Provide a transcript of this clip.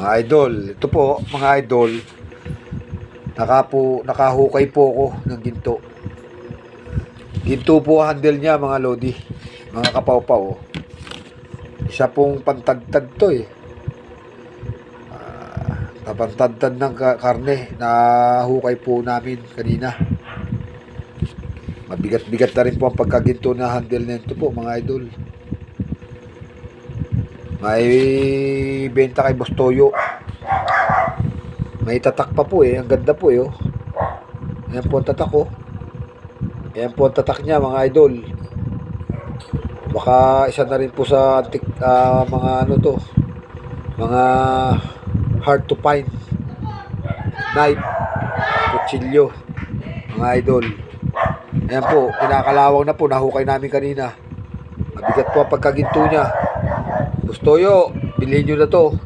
Mga idol, ito po mga idol, nakahukay po ako ng ginto. Ginto po handle niya mga lodi, mga kapawpaw. Isa pong pantagtad to eh. Napantagtad ng karne na hukay po namin kanina. Mabigat-bigat na rin po ang pagkaginto na handle nito po mga idol. May benta kay Boss Toyo. May tatak pa po eh. Ang ganda po eh. Oh. Ayan po ang tatak oh. Ayan po ang tatak niya mga idol. Baka isa na rin po sa antik, mga ano to. Mga hard to find knife, kutsilyo mga idol. Ayan po. Kinakalawang na po. Nahukay namin kanina. Mabigat po ang pagkaginto niya. Boss Toyo, bilhin nyo na to.